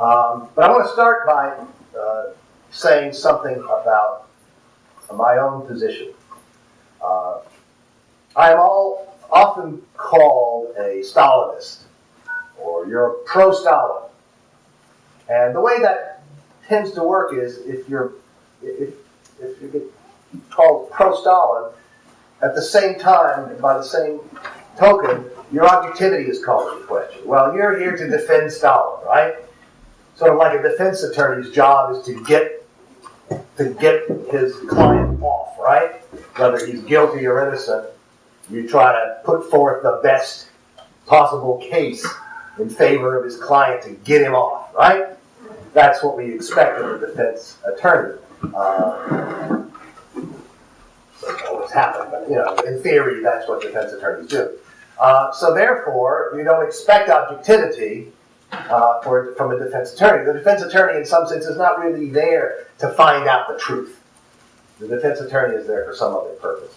But I want to start by saying something about my own position. I am often called a Stalinist, or you're pro-Stalin. And the way that tends to work is if you get called pro-Stalin, at the same time, by the same token, your objectivity is called into question. Well, you're here to defend Stalin, right? Sort of like a defense attorney's job is to get his client off, right? Whether he's guilty or innocent, you try to put forth the best possible case in favor of his client to get him off, right? That's what we expect of a defense attorney. Doesn't always happen, but in theory, that's what defense attorneys do. So therefore, you don't expect objectivity from a defense attorney. The defense attorney, in some sense, is not really there to find out the truth. The defense attorney is there for some other purpose.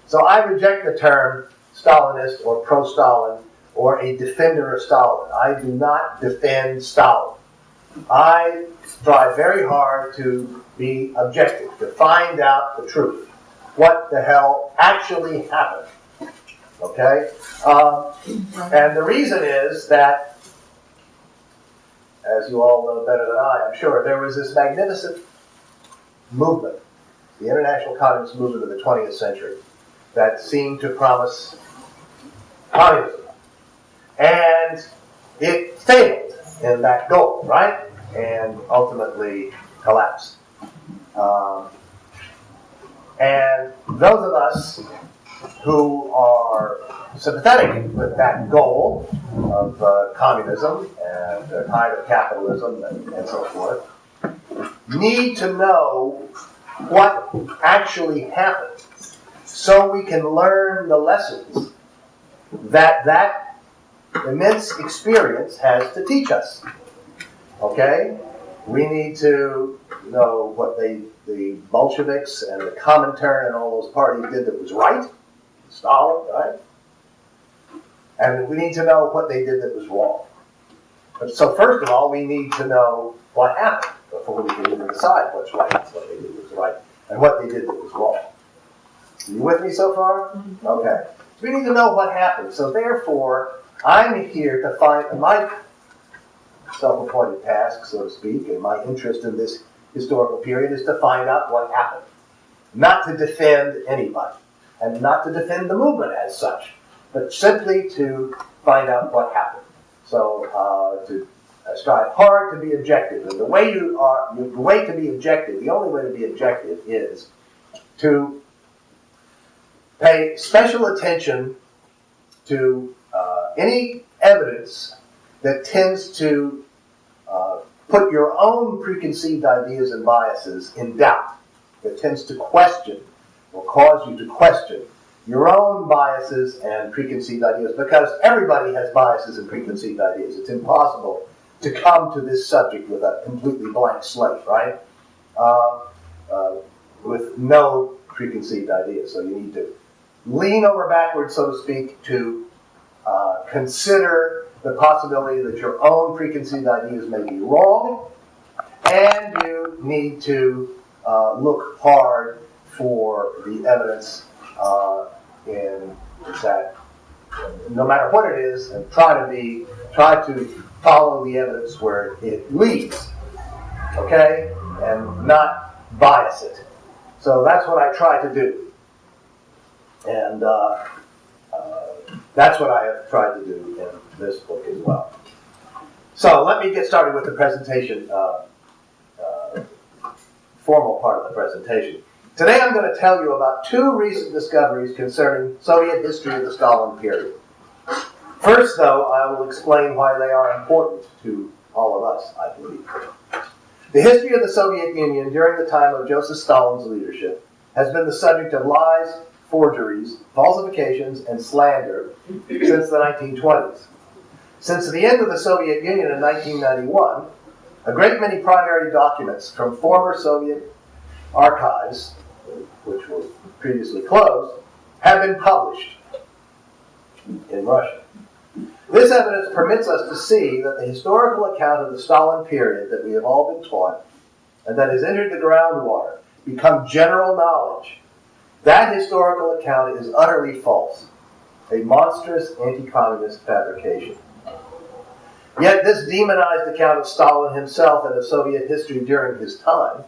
So I reject the term Stalinist or pro-Stalin or a defender of Stalin. I do not defend Stalin. I strive very hard to be objective, to find out the truth. What the hell actually happened? Okay? And the reason is that, as you all know better than I, I'm sure, there was this magnificent movement, the international communist movement of the 20th century, that seemed to promise communism. And it failed in that goal, right? And ultimately collapsed. And those of us who are sympathetic with that goal of communism and the kind of capitalism and so forth need to know what actually happened so we can learn the lessons that immense experience has to teach us. Okay? We need to know what the Bolsheviks and the Comintern and all those parties did that was right. Stalin, right? And we need to know what they did that was wrong. So first of all, we need to know what happened before we can even decide what's right, what they did was right, and what they did that was wrong. Are you with me so far? Mm-hmm. Okay. So we need to know what happened. So therefore, I'm here to find my self-appointed task, so to speak, and my interest in this historical period is to find out what happened. Not to defend anybody, and not to defend the movement as such, but simply to find out what happened. So to strive hard to be objective. And the way the way to be objective, the only way to be objective is to pay special attention to any evidence that tends to put your own preconceived ideas and biases in doubt, that tends to question or cause you to question your own biases and preconceived ideas, because everybody has biases and preconceived ideas. It's impossible to come to this subject with a completely blank slate, right? With no preconceived ideas. So you need to lean over backwards, so to speak, to consider the possibility that your own preconceived ideas may be wrong, and you need to look hard for the evidence in that, no matter what it is, and try to follow the evidence where it leads, okay, and not bias it. So that's what I try to do, and that's what I have tried to do in this book as well. So let me get started with the presentation, formal part of the presentation. Today I'm going to tell you about two recent discoveries concerning Soviet history of the Stalin period. First, though, I will explain why they are important to all of us, I believe. The history of the Soviet Union during the time of Joseph Stalin's leadership has been the subject of lies, forgeries, falsifications, and slander since the 1920s. Since the end of the Soviet Union in 1991, a great many primary documents from former Soviet archives, which were previously closed, have been published in Russia. This evidence permits us to see that the historical account of the Stalin period that we have all been taught and that has entered the groundwater, become general knowledge, that historical account is utterly false, a monstrous anti-communist fabrication. Yet this demonized account of Stalin himself and of Soviet history during his time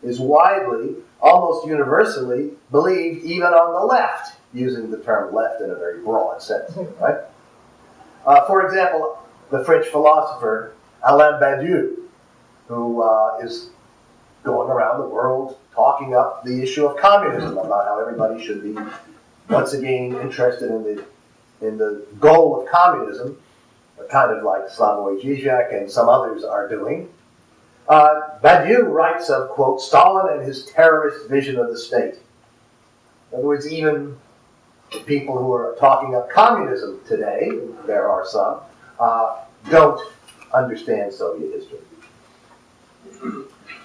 is widely, almost universally, believed even on the left, using the term left in a very broad sense, right? For example, the French philosopher Alain Badiou, who is going around the world talking up the issue of communism, about how everybody should be once again interested in the goal of communism, kind of like Slavoj Žižek and some others are doing. Badiou writes of, quote, Stalin and his terrorist vision of the state. In other words, even the people who are talking up communism today, there are some, don't understand Soviet history.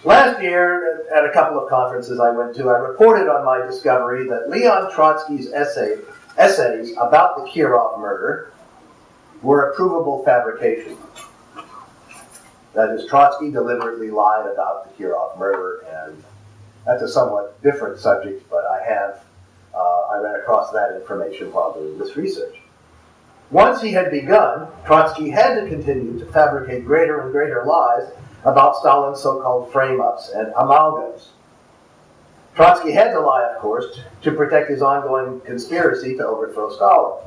Last year, at a couple of conferences I went to, I reported on my discovery that Leon Trotsky's essays about the Kirov murder were a provable fabrication. That is, Trotsky deliberately lied about the Kirov murder, and that's a somewhat different subject, but I ran across that information while doing this research. Once he had begun, Trotsky had to continue to fabricate greater and greater lies about Stalin's so-called frame-ups and amalgams. Trotsky had to lie, of course, to protect his ongoing conspiracy to overthrow Stalin.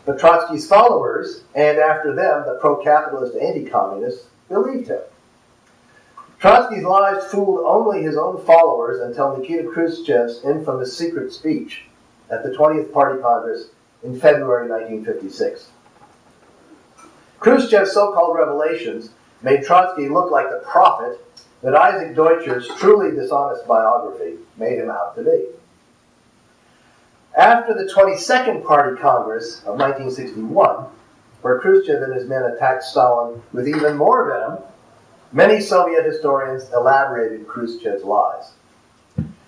But Trotsky's followers, and after them, the pro-capitalist anti-communists, believed him. Trotsky's lies fooled only his own followers until Nikita Khrushchev's infamous secret speech at the 20th Party Congress in February 1956. Khrushchev's so-called revelations made Trotsky look like the prophet that Isaac Deutscher's truly dishonest biography made him out to be. After the 22nd Party Congress of 1961, where Khrushchev and his men attacked Stalin with even more venom, many Soviet historians elaborated Khrushchev's lies.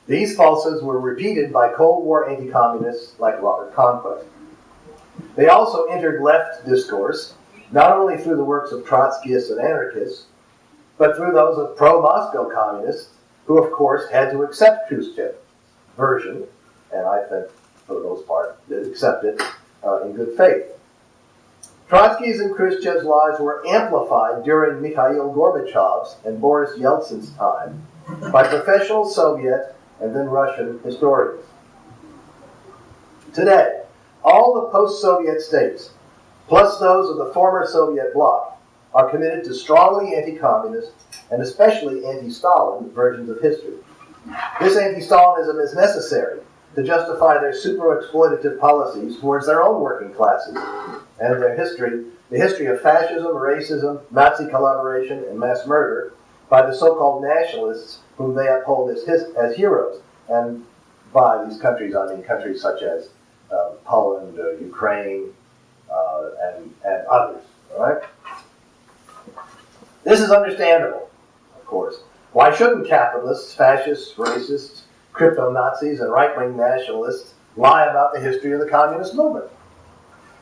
These falsehoods were repeated by Cold War anti-communists like Robert Conquest. They also entered left discourse, not only through the works of Trotskyists and anarchists, but through those of pro-Moscow communists, who of course had to accept Khrushchev's version, and I think for the most part did accept it in good faith. Trotsky's and Khrushchev's lies were amplified during Mikhail Gorbachev's and Boris Yeltsin's time by professional Soviet and then Russian historians. Today, all the post-Soviet states, plus those of the former Soviet bloc, are committed to strongly anti-communist and especially anti-Stalin versions of history. This anti-Stalinism is necessary to justify their super-exploitative policies towards their own working classes and their history, the history of fascism, racism, Nazi collaboration, and mass murder by the so-called nationalists whom they uphold as heroes. And by these countries, I mean countries such as Poland, Ukraine, and others. All right? This is understandable, of course. Why shouldn't capitalists, fascists, racists, crypto-Nazis, and right-wing nationalists lie about the history of the communist movement?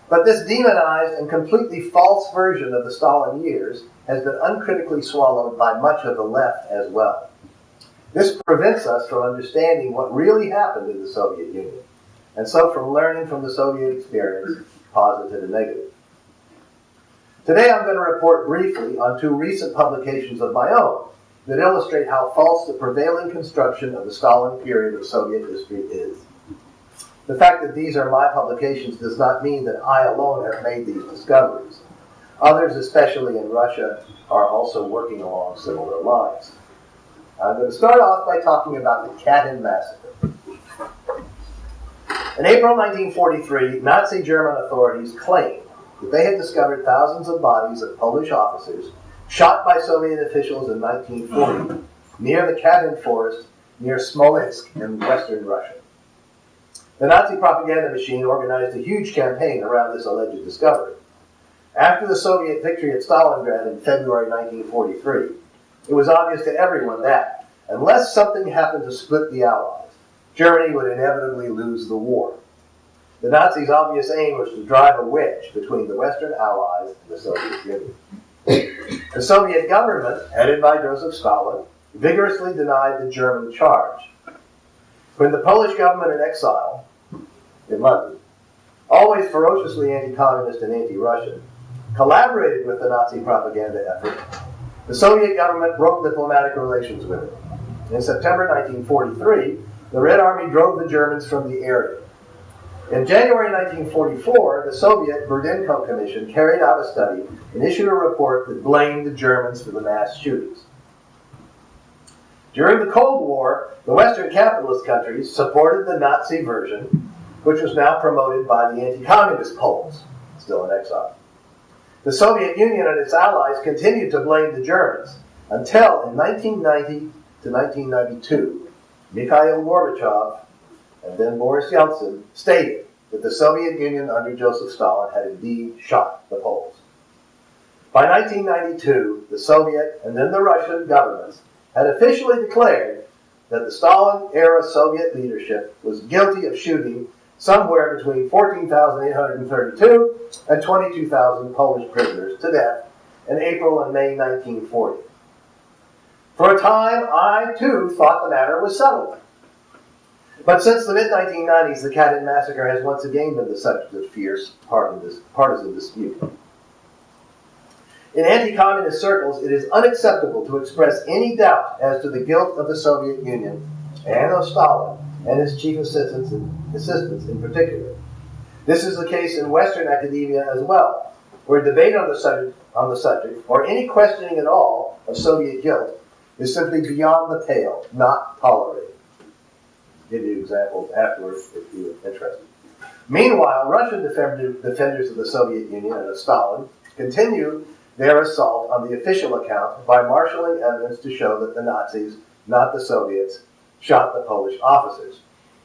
But this demonized and completely false version of the Stalin years has been uncritically swallowed by much of the left as well. This prevents us from understanding what really happened in the Soviet Union, and so from learning from the Soviet experience, positive and negative. Today I'm going to report briefly on two recent publications of my own that illustrate how false the prevailing construction of the Stalin period of Soviet history is. The fact that these are my publications does not mean that I alone have made these discoveries. Others, especially in Russia, are also working along similar lines. I'm going to start off by talking about the Katyn massacre. In April 1943, Nazi German authorities claimed that they had discovered thousands of bodies of Polish officers shot by Soviet officials in 1940 near the Katyn forest near Smolensk in western Russia. The Nazi propaganda machine organized a huge campaign around this alleged discovery. After the Soviet victory at Stalingrad in February 1943, it was obvious to everyone that, unless something happened to split the Allies, Germany would inevitably lose the war. The Nazis' obvious aim was to drive a wedge between the Western Allies and the Soviet Union. The Soviet government, headed by Joseph Stalin, vigorously denied the German charge. When the Polish government in exile in London, always ferociously anti-communist and anti-Russian, collaborated with the Nazi propaganda effort, the Soviet government broke diplomatic relations with it. In September 1943, the Red Army drove the Germans from the area. In January 1944, the Soviet Burdenko Commission carried out a study and issued a report that blamed the Germans for the mass shootings. During the Cold War, the Western capitalist countries supported the Nazi version, which was now promoted by the anti-communist Poles, still in exile. The Soviet Union and its allies continued to blame the Germans until in 1990 to 1992, Mikhail Gorbachev and then Boris Yeltsin stated that the Soviet Union under Joseph Stalin had indeed shot the Poles. By 1992, the Soviet and then the Russian governments had officially declared that the Stalin-era Soviet leadership was guilty of shooting somewhere between 14,832 and 22,000 Polish prisoners to death in April and May 1940. For a time, I too thought the matter was settled. But since the mid-1990s, the Katyn massacre has once again been the subject of fierce partisan dispute. In anti-communist circles, it is unacceptable to express any doubt as to the guilt of the Soviet Union and of Stalin and his chief assistants in particular. This is the case in Western academia as well, where debate on the subject, or any questioning at all of Soviet guilt, is simply beyond the pale, not tolerated. I'll give you examples afterwards if you're interested. Meanwhile, Russian defenders of the Soviet Union and of Stalin continue their assault on the official account by marshaling evidence to show that the Nazis, not the Soviets, shot the Polish officers.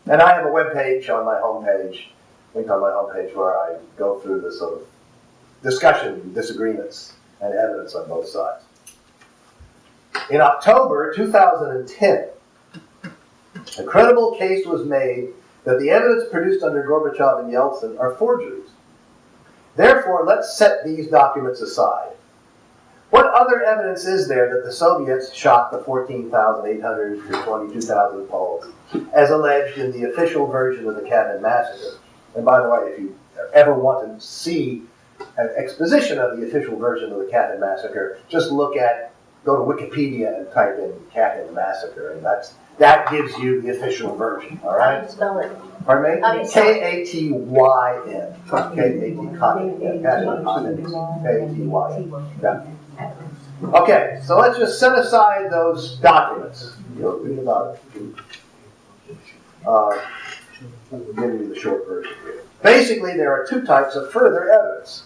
And I have a web page on my homepage, link on my homepage, where I go through the sort of discussion, disagreements, and evidence on both sides. In October 2010, a credible case was made that the evidence produced under Gorbachev and Yeltsin are forgeries. Therefore, let's set these documents aside. What other evidence is there that the Soviets shot the 14,800 to 22,000 Poles, as alleged in the official version of the Katyn massacre? And by the way, if you ever want to see an exposition of the official version of the Katyn massacre, just go to Wikipedia and type in Katyn massacre, and that gives you the official version. All right. How do you spell it? Pardon me? K-A-T-Y-N. K-A-T-Y-N. K-A-T-Y-N. Yeah. Okay, so let's just set aside those documents. You'll read about it. I'll give you the short version here. Basically, there are two types of further evidence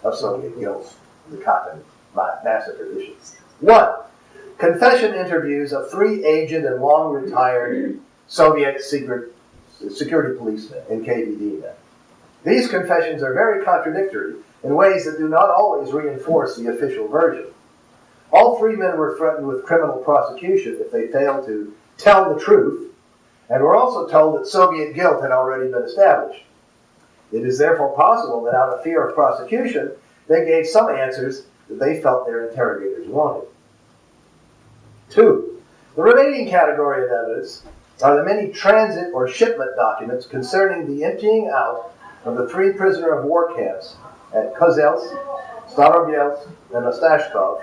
of Soviet guilt, the Katyn massacre issues. One, confession interviews of three aged and long-retired Soviet security policemen and KGB men. These confessions are very contradictory in ways that do not always reinforce the official version. All three men were threatened with criminal prosecution if they failed to tell the truth, and were also told that Soviet guilt had already been established. It is therefore possible that out of fear of prosecution, they gave some answers that they felt their interrogators wanted. Two, the remaining category of evidence are the many transit or shipment documents concerning the emptying out of the three prisoner of war camps at Kozelsk, Starobielsk, and Ostashkov,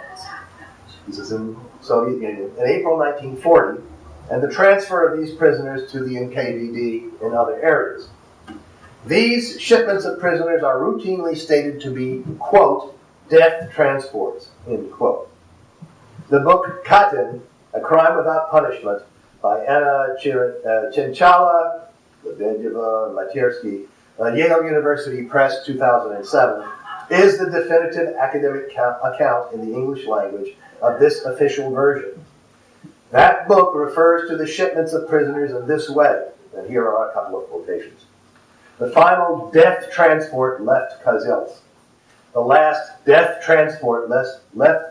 this is in Soviet Union, in April 1940, and the transfer of these prisoners to the NKVD in other areas. These shipments of prisoners are routinely stated to be, quote, death transports, end quote. The book Katyn, A Crime Without Punishment, by Anna Chinchala, Lebedyeva, Matersky, Yale University Press, 2007, is the definitive academic account in the English language of this official version. That book refers to the shipments of prisoners in this way, and here are a couple of quotations. The final death transport left Kozelsk. The last death transport left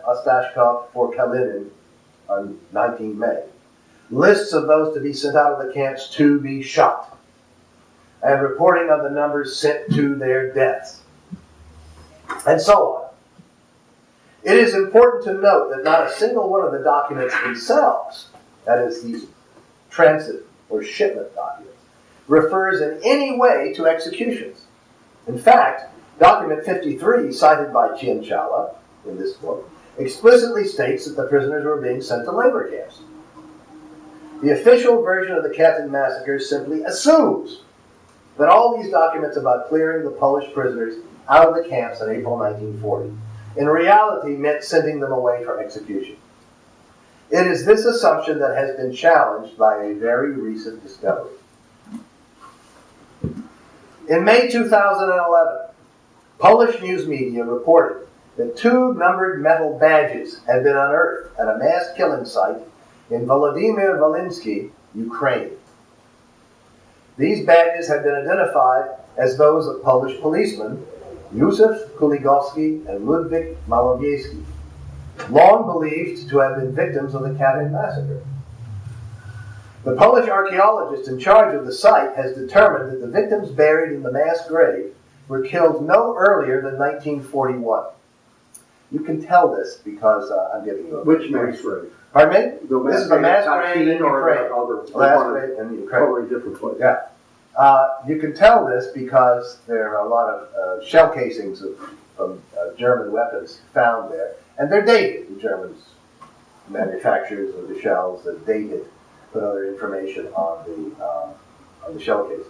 Ostashkov for Kalinin on 19 May. Lists of those to be sent out of the camps to be shot. and reporting on the numbers sent to their deaths, and so on. It is important to note that not a single one of the documents themselves, that is, these transit or shipment documents, refers in any way to executions. In fact, document 53, cited by Chianchala in this book, explicitly states that the prisoners were being sent to labor camps. The official version of the Katyn massacre simply assumes that all these documents about clearing the Polish prisoners out of the camps in April 1940 in reality meant sending them away for execution. It is this assumption that has been challenged by a very recent discovery. In May 2011, Polish news media reported that 2 numbered metal badges had been unearthed at a mass killing site in Volodymyr-Volynski, Ukraine. These badges had been identified as those of Polish policemen Józef Kuligowski and Ludwik Małowiejski, long believed to have been victims of the Katyn massacre. The Polish archaeologist in charge of the site has determined that the victims buried in the mass grave were killed no earlier than 1941. You can tell this because I'm giving you a... Which mass grave? Pardon me? This is the mass grave in Ukraine. Mass grave in Ukraine. Totally different place. Yeah. You can tell this because there are a lot of shell casings from German weapons found there, and they're dated. The Germans, manufacturers of the shells, that dated, put other information on the shell casings.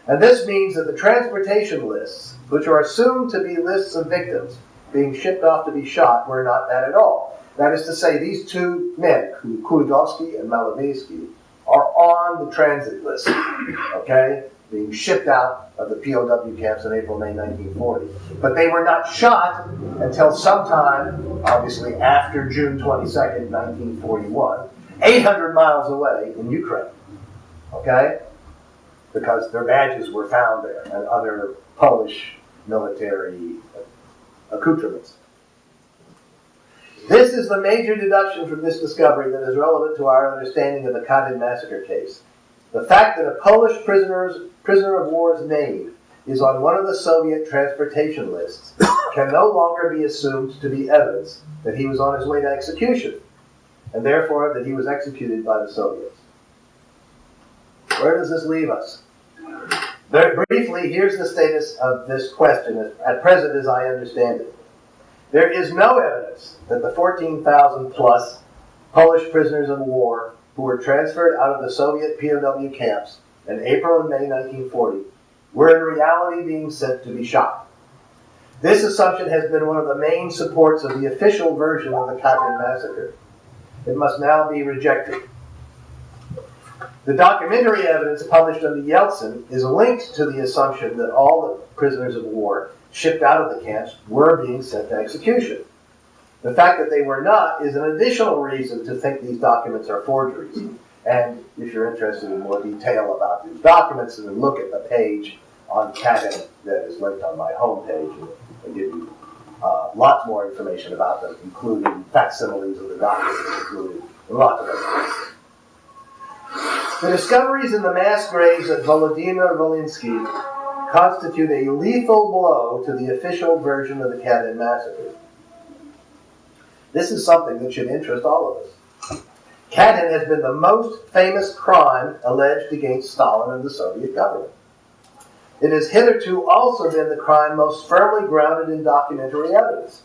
And this means that the transportation lists, which are assumed to be lists of victims being shipped off to be shot, were not that at all. That is to say, these 2 men, Kuligowski and Małowiejski, are on the transit list, okay, being shipped out of the POW camps in April, May 1940. But they were not shot until sometime, obviously, after June 22nd, 1941, 800 miles away in Ukraine, okay, because their badges were found there and other Polish military accoutrements. This is the major deduction from this discovery that is relevant to our understanding of the Katyn massacre case. The fact that a Polish prisoner of war's name is on one of the Soviet transportation lists can no longer be assumed to be evidence that he was on his way to execution, and therefore that he was executed by the Soviets. Where does this leave us? Very briefly, here's the status of this question at present as I understand it. There is no evidence that the 14,000 plus Polish prisoners of war who were transferred out of the Soviet POW camps in April and May 1940 were in reality being sent to be shot. This assumption has been one of the main supports of the official version of the Katyn massacre. It must now be rejected. The documentary evidence published under Yeltsin is linked to the assumption that all the prisoners of war shipped out of the camps were being sent to execution. The fact that they were not is an additional reason to think these documents are forgeries. And if you're interested in more detail about these documents, then look at the page on Katyn that is linked on my homepage, and I'll give you lots more information about them, including facsimiles of the documents included, and lots of other things. The discoveries in the mass graves at Volodymyr-Volynski constitute a lethal blow to the official version of the Katyn massacre. This is something that should interest all of us. Katyn has been the most famous crime alleged against Stalin and the Soviet government. It has hitherto also been the crime most firmly grounded in documentary evidence.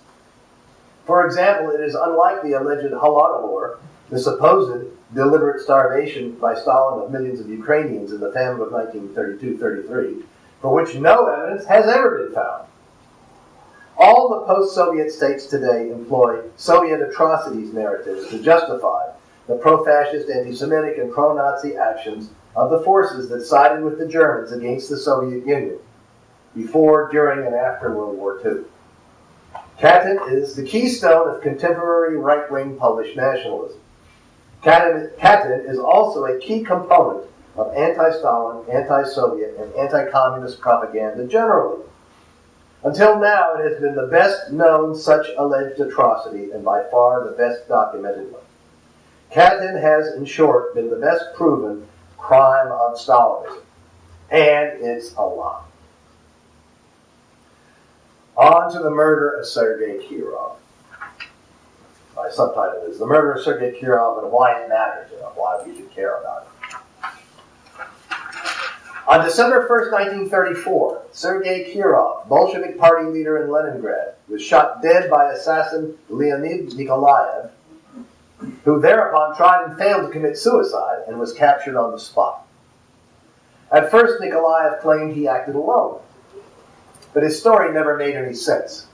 For example, it is unlike the alleged Holodomor, the supposed deliberate starvation by Stalin of millions of Ukrainians in the famine of 1932-33, for which no evidence has ever been found. All the post-Soviet states today employ Soviet atrocities narratives to justify the pro-fascist, anti-Semitic, and pro-Nazi actions of the forces that sided with the Germans against the Soviet Union before, during, and after World War II. Katyn is the keystone of contemporary right-wing Polish nationalism. Katyn is also a key component of anti-Stalin, anti-Soviet, and anti-communist propaganda generally. Until now, it has been the best known such alleged atrocity and by far the best documented one. Katyn has, in short, been the best proven crime of Stalinism. And it's a lie. On to the murder of Sergei Kirov. My subtitle is The Murder of Sergei Kirov and Why It Matters, why we should care about it. On December 1st, 1934, Sergei Kirov, Bolshevik party leader in Leningrad, was shot dead by assassin Leonid Nikolaev, who thereupon tried and failed to commit suicide and was captured on the spot. At first, Nikolaev claimed he acted alone, but his story never made any sense.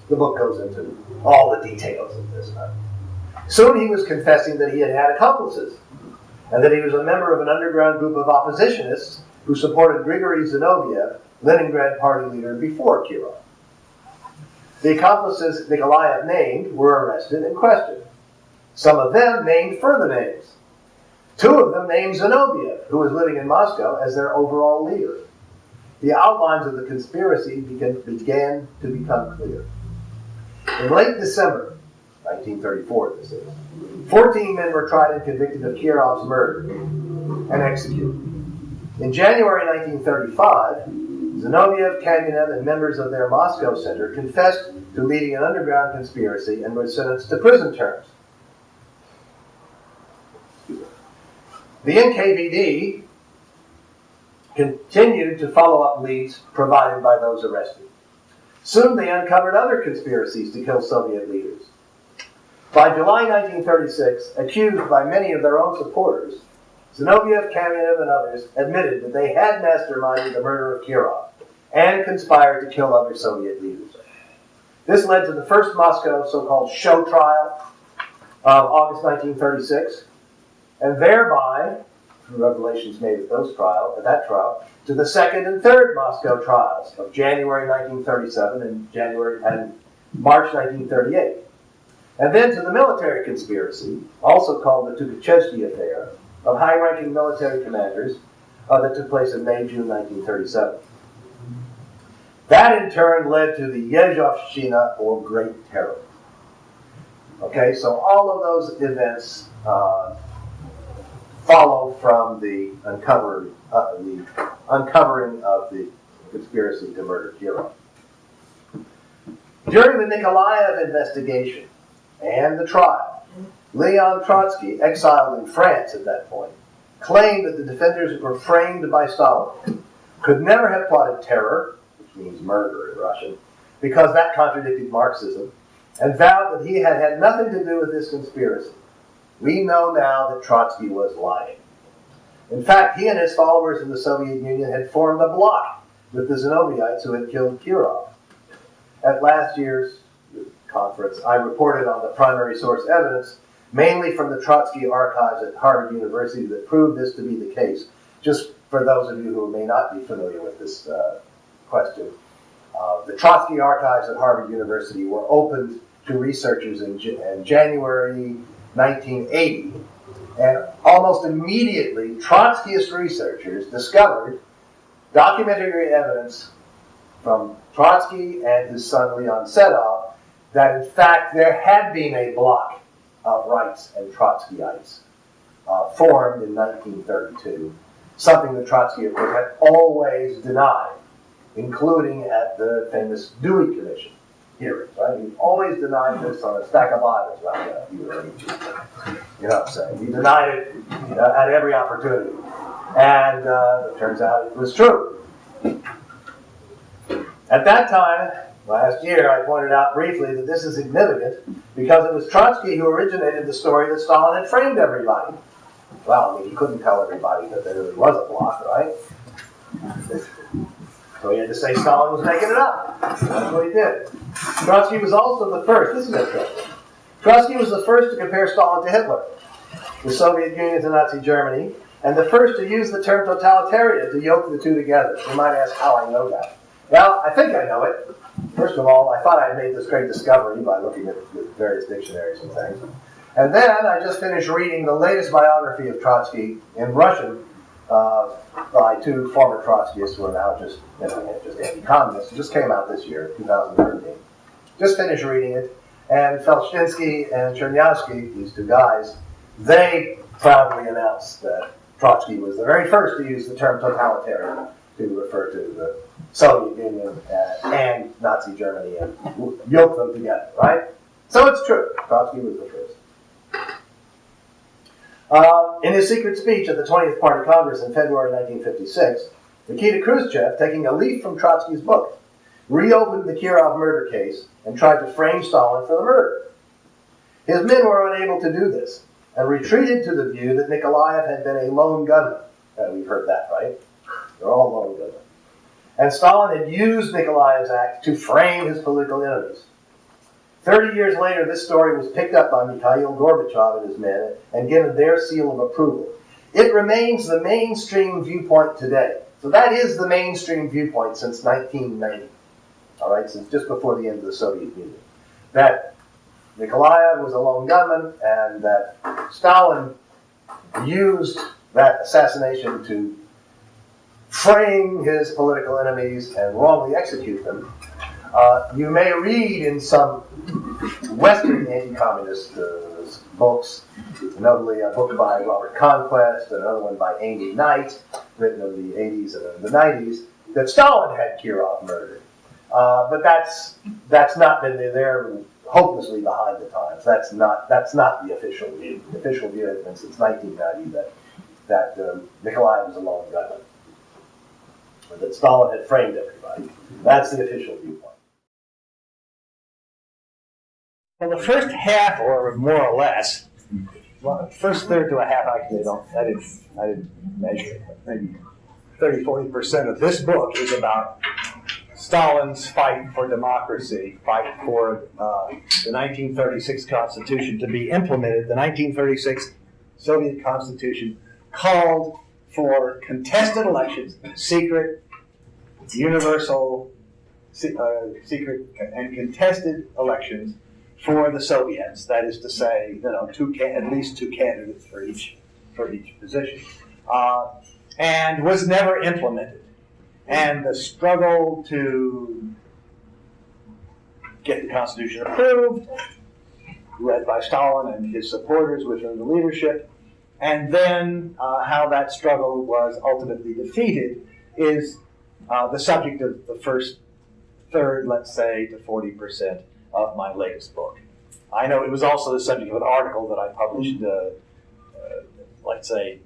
The book goes into all the details of this. Soon he was confessing that he had had accomplices, and that he was a member of an underground group of oppositionists who supported Grigory Zinoviev, Leningrad party leader before Kirov. The accomplices Nikolaev named were arrested and questioned. Some of them named further names. Two of them named Zinoviev, who was living in Moscow, as their overall leader. The outlines of the conspiracy began to become clear. In late December 1934, this is, 14 men were tried and convicted of Kirov's murder and executed. In January 1935, Zinoviev, Kamenev, and members of their Moscow center confessed to leading an underground conspiracy and were sentenced to prison terms. The NKVD continued to follow up leads provided by those arrested. Soon they uncovered other conspiracies to kill Soviet leaders. By July 1936, accused by many of their own supporters, Zinoviev, Kamenev, and others admitted that they had masterminded the murder of Kirov and conspired to kill other Soviet leaders. This led to the first Moscow so-called show trial of August 1936, and thereby, through revelations made at that trial, to the second and third Moscow trials of January 1937 and March 1938. And then to the military conspiracy, also called the Tukhachevsky affair, of high-ranking military commanders that took place in May-June 1937. That in turn led to the Yezhovshchina, or Great Terror. Okay, so all of those events follow from the uncovering of the conspiracy to murder Kirov. During the Nikolaev investigation and the trial, Leon Trotsky, exiled in France at that point, claimed that the defenders were framed by Stalin, could never have plotted terror, which means murder in Russian, because that contradicted Marxism, and vowed that he had had nothing to do with this conspiracy. We know now that Trotsky was lying. In fact, he and his followers in the Soviet Union had formed a bloc with the Zinovievites who had killed Kirov. At last year's conference, I reported on the primary source evidence, mainly from the Trotsky archives at Harvard University, that proved this to be the case. Just for those of you who may not be familiar with this question, the Trotsky archives at Harvard University were opened to researchers in January 1980, and almost immediately, Trotskyist researchers discovered documentary evidence from Trotsky and his son Leon Sedov that in fact there had been a bloc of rights and Trotskyites formed in 1932, something that Trotsky, of course, had always denied, including at the famous Dewey Commission hearings. Right? He always denied this on a stack of Bibles. You know what I'm saying? He denied it at every opportunity, and it turns out it was true. At that time, last year, I pointed out briefly that this is significant because it was Trotsky who originated the story that Stalin had framed everybody. Well, I mean, he couldn't tell everybody that there really was a bloc, right? So he had to say Stalin was making it up. That's what he did. Trotsky was also the first, this is interesting. Trotsky was the first to compare Stalin to Hitler, the Soviet Union to Nazi Germany, and the first to use the term totalitarian to yoke the two together. You might ask how I know that. Well, I think I know it. First of all, I thought I had made this great discovery by looking at various dictionaries and things. And then I just finished reading the latest biography of Trotsky in Russian by two former Trotskyists who are now just anti-communists. It just came out this year, 2013. Just finished reading it. And Felshtinsky and Chernyavsky, these two guys, they proudly announced that Trotsky was the very first to use the term totalitarian to refer to the Soviet Union and Nazi Germany and yoke them together, right? So it's true. Trotsky was the first. In his secret speech at the 20th Party Congress in February 1956, Nikita Khrushchev, taking a leaf from Trotsky's book, reopened the Kirov murder case and tried to frame Stalin for the murder. His men were unable to do this and retreated to the view that Nikolaev had been a lone gunman. We've heard that, right? They're all lone gunmen. And Stalin had used Nikolaev's act to frame his political enemies. 30 years later, this story was picked up by Mikhail Gorbachev and his men and given their seal of approval. It remains the mainstream viewpoint today. So that is the mainstream viewpoint since 1990. All right, since just before the end of the Soviet Union. That Nikolaev was a lone gunman and that Stalin used that assassination to frame his political enemies and wrongly execute them. You may read in some Western anti-communist books, notably a book by Robert Conquest, another one by Amy Knight, written in the 80s and the 90s, that Stalin had Kirov murdered. But that's not been there. They're hopelessly behind the times. That's not the official view. The official view has been since 1990 that Nikolaev was a lone gunman, or that Stalin had framed everybody. That's the official viewpoint. Well, the first half, or more or less, well, first third to a half, actually, I didn't measure it, but maybe 30-40% of this book is about Stalin's fight for democracy, fight for the 1936 Constitution to be implemented. The 1936 Soviet Constitution called for contested elections, secret, universal, secret, and contested elections for the Soviets. That is to say, at least two candidates for each position, and was never implemented. And the struggle to get the Constitution approved, led by Stalin and his supporters within the leadership, and then how that struggle was ultimately defeated is the subject of the first third, let's say, to 40% of my latest book. I know it was also the subject of an article that I published, let's say,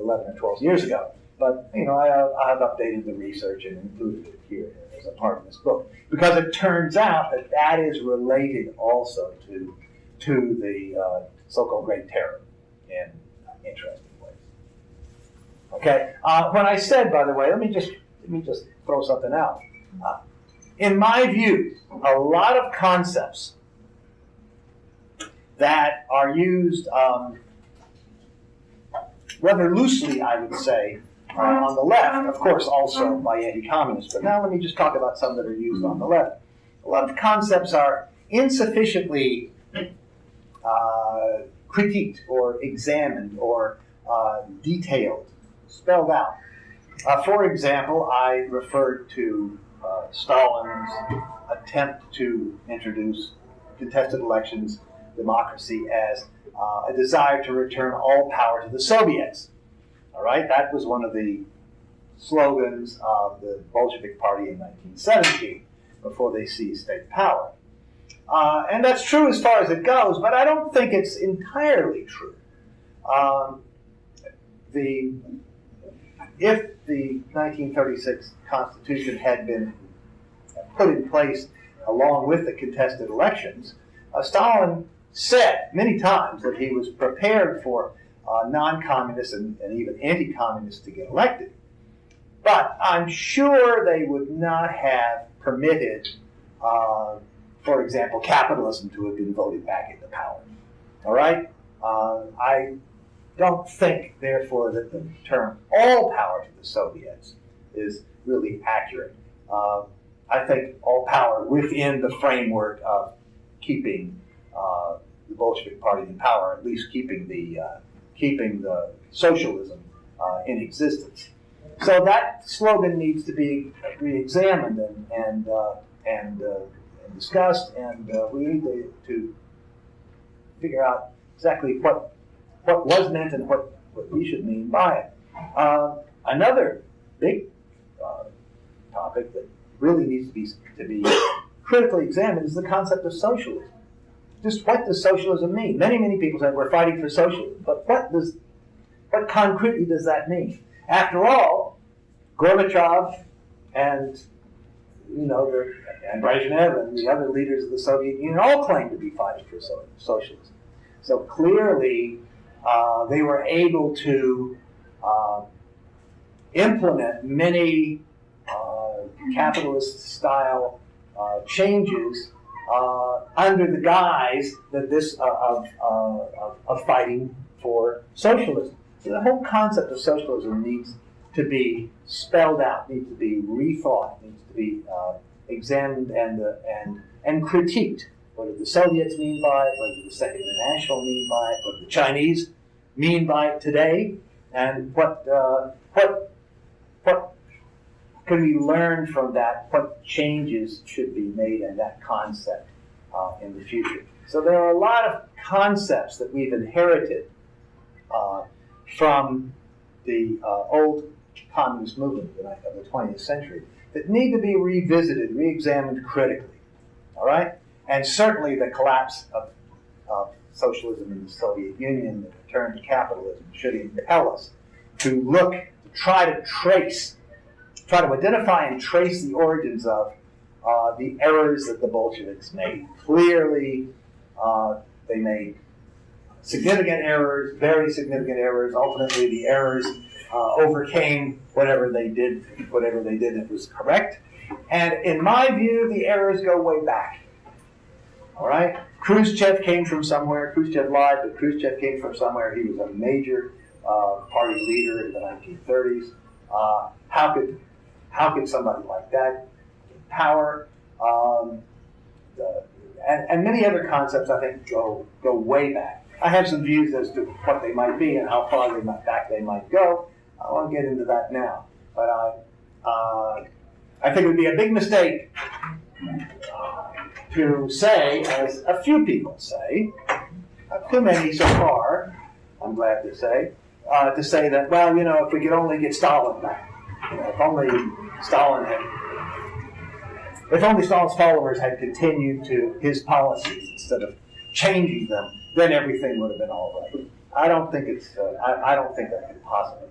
11 or 12 years ago. But, I have updated the research and included it here as a part of this book. Because it turns out that is related also to the so-called Great Terror in interesting ways. Okay? When I said, by the way, let me just throw something out. In my view, a lot of concepts that are used rather loosely, I would say, on the left, of course, also by anti-communists. But now let me just talk about some that are used on the left. A lot of concepts are insufficiently critiqued or examined or detailed, spelled out. For example, I referred to Stalin's attempt to introduce contested elections, democracy, as a desire to return all power to the Soviets. All right, that was one of the slogans of the Bolshevik Party in 1917 before they seized state power. And that's true as far as it goes, but I don't think it's entirely true. If the 1936 Constitution had been put in place along with the contested elections, Stalin said many times that he was prepared for non-communists and even anti-communists to get elected. But I'm sure they would not have permitted, for example, capitalism to have been voted back into power. All right? I don't think, therefore, that the term all power to the Soviets is really accurate. I think all power within the framework of keeping the Bolshevik Party in power, at least keeping the socialism in existence. So that slogan needs to be re-examined and discussed, and we need to figure out exactly what was meant and what what we should mean by it. Another big topic that really needs to be critically examined is the concept of socialism. Just what does socialism mean? Many people say we're fighting for socialism, but what concretely does that mean? After all, Gorbachev and and Brezhnev and the other leaders of the Soviet Union all claimed to be fighting for socialism. So clearly, they were able to implement many capitalist-style changes under the guise that of fighting for socialism. So the whole concept of socialism needs to be spelled out, needs to be rethought, needs to be examined and critiqued. What did the Soviets mean by it? What did the Second International mean by it? What do the Chinese mean by it today? And what can we learn from that? What changes should be made in that concept in the future? So there are a lot of concepts that we've inherited from the old communist movement of the 20th century that need to be revisited, re-examined critically. All right? And certainly the collapse of socialism in the Soviet Union, the return to capitalism, should impel us to try to identify and trace the origins of the errors that the Bolsheviks made. Clearly, they made significant errors, very significant errors. Ultimately, the errors overcame whatever they did, it was correct. And in my view, the errors go way back. All right? Khrushchev came from somewhere. Khrushchev lied, but Khrushchev came from somewhere. He was a major party leader in the 1930s. How could somebody like that get power? And many other concepts, I think, go way back. I have some views as to what they might be and how far back they might go. I won't get into that now. But I think it would be a big mistake to say, as a few people say, not too many so far, I'm glad to say that, well, if we could only get Stalin back. If only Stalin's followers had continued to his policies instead of changing them, then everything would have been all right. I don't think that could possibly